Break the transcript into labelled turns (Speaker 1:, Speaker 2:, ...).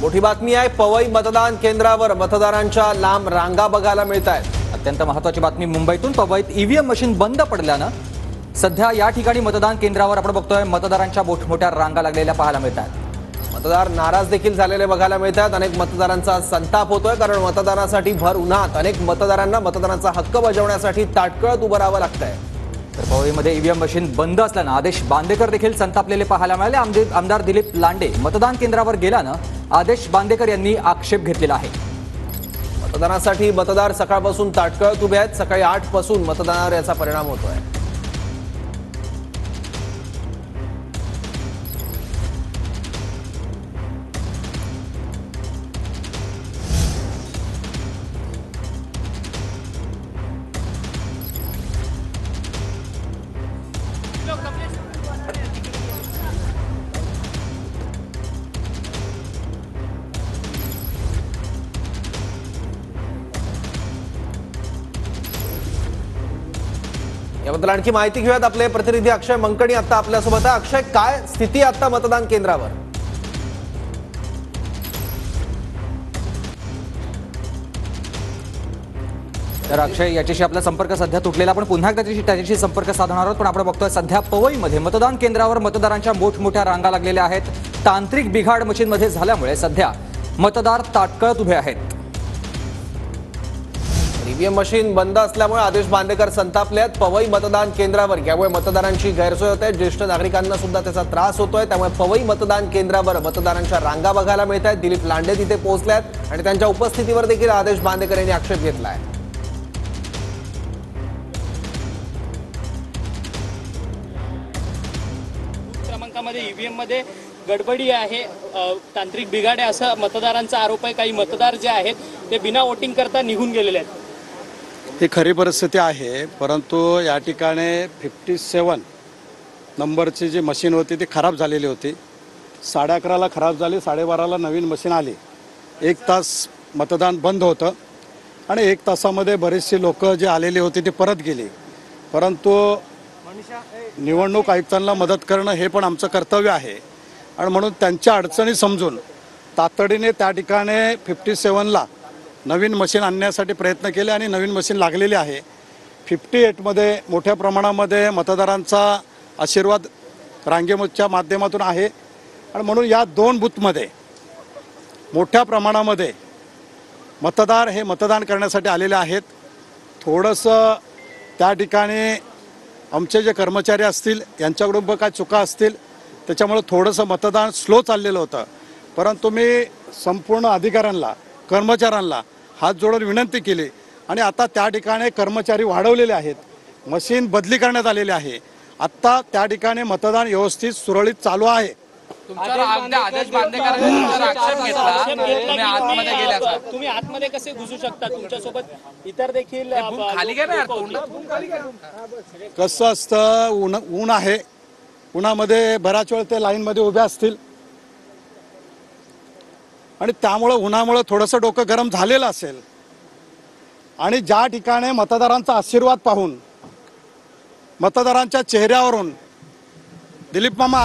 Speaker 1: मोठी बातमी आहे। पवई मतदान केंद्रावर मतदारांच्या लांब रांगा बघायला मिळत आहेत।
Speaker 2: अत्यंत महत्त्वाची बातमी मुंबईतून। पवईत ईव्हीएम मशीन बंद पडल्यानं सध्या या ठिकाणी मतदान केंद्रावर आपण बघतोय मतदारांच्या मोठमोठ्या रांगा लागलेल्या पाहायला मिळतात।
Speaker 1: मतदार नाराज देखील झालेले बघायला मिळतात। अनेक मतदारांचा संताप होतोय, कारण मतदानासाठी भर उन्हात अनेक मतदारांना मतदानाचा हक्क बजावण्यासाठी ताटकळत उभं राहावं लागतंय।
Speaker 2: तर पवईमध्ये ईव्हीएम मशीन बंद असल्यानं आदेश बांदेकर देखील संतापलेले पाहायला मिळाले। आमदार दिलीप लांडे मतदान केंद्रावर गेल्यानं आदेश बांदेकर यांनी आक्षेप घेतलेला आहे।
Speaker 1: मतदानासाठी मतदार सकाळपासून ताटकळत उभे आहेत। सकाळी 8 पासून मतदानावर याचा परिणाम होतोय। याबद्दल आणखी माहिती घेऊयात। आपले प्रतिनिधी अक्षय मंकणी आता आपल्यासोबत आहे। अक्षय, काय स्थिती आता मतदान केंद्रावर?
Speaker 2: तर अक्षय, याच्याशी आपला संपर्क सध्या तुटलेला, आपण पुन्हा त्याच्याशी संपर्क साधणार आहोत। पण आपण बघतोय सध्या पवईमध्ये मतदान केंद्रावर मतदारांच्या मोठमोठ्या रांगा लागलेल्या आहेत। तांत्रिक बिघाड मशीनमध्ये झाल्यामुळे सध्या मतदार ताटकळत उभे आहेत।
Speaker 1: ईव्हीएम मशीन बंद असल्यामुळे आदेश बांदेकर संतापले आहेत। पवई मतदान केंद्रावर यामुळे मतदारांची गैरसोय होते। ज्येष्ठ नागरिकांना सुद्धा त्याचा त्रास होतोय। त्यामुळे पवई मतदान केंद्रावर मतदारांच्या रांगा बघायला मिळत आहेत। दिलीप लांडे तिथे पोहोचले आहेत आणि त्यांच्या उपस्थितीवर देखील आदेश बांदेकर यांनी आक्षेप घेतला आहे।
Speaker 3: क्रमांकामध्ये ईव्हीएम मध्ये गडबडी आहे, तांत्रिक बिघाड आहे असं मतदारांचा आरोप आहे। काही मतदार जे आहेत ते बिना वोटिंग करता निघून गेलेले आहेत।
Speaker 4: ही खरी परिस्थिती आहे, परंतु या ठिकाणी 57 नंबरची जी मशीन होती ती खराब झालेली होती। 11:30ला खराब झाली, 12:30ला नवीन मशीन आली। 1 तास मतदान बंद होतं आणि 1 तासामध्ये बरेचसे लोक जे आलेले होते ते परत गेले। परंतु निवडणूक आयुक्तांना मदत करणं हे पण आमचं कर्तव्य आहे आणि म्हणून त्यांच्या अडचणी समजून तातडीने त्या ठिकाणी 57ला नवीन मशीन आणण्यासाठी प्रयत्न केले आणि नवीन मशीन लागलेली आहे। 58मध्ये मोठ्या प्रमाणामध्ये मतदारांचा आशीर्वाद रांगेच्या माध्यमातून आहे आणि म्हणून या 2 बूथमध्ये मोठ्या प्रमाणामध्ये मतदार हे मतदान करण्यासाठी आलेले आहेत। थोडंसं त्या ठिकाणी आमचे जे कर्मचारी असतील यांच्याकडून काय चुका असतील त्याच्यामुळे थोडंसं मतदान स्लो चाललेलं होतं। परंतु मी संपूर्ण अधिकाऱ्यांना कर्मचाऱ्यांना हात जोडून विनंती केली आणि आता त्या ठिकाणी कर्मचारी वाढवलेले आहेत, मशीन बदली करण्यात आलेली आहे। आता त्या ठिकाणी मतदान व्यवस्थित सुरळीत चालू आहे।
Speaker 3: तुम्ही आतमध्ये कसे घुसू शकता? तुमच्यासोबत इतर देखील
Speaker 4: कसं असतं, ऊन आहे, उन्हामध्ये बराच वेळ ते लाईनमध्ये उभे असतील आणि त्यामुळे उन्हामुळे थोडंसं डोकं गरम झालेलं असेल आणि ज्या ठिकाणी मतदारांचा आशीर्वाद पाहून मतदारांच्या चेहऱ्यावरून दिलीप मामा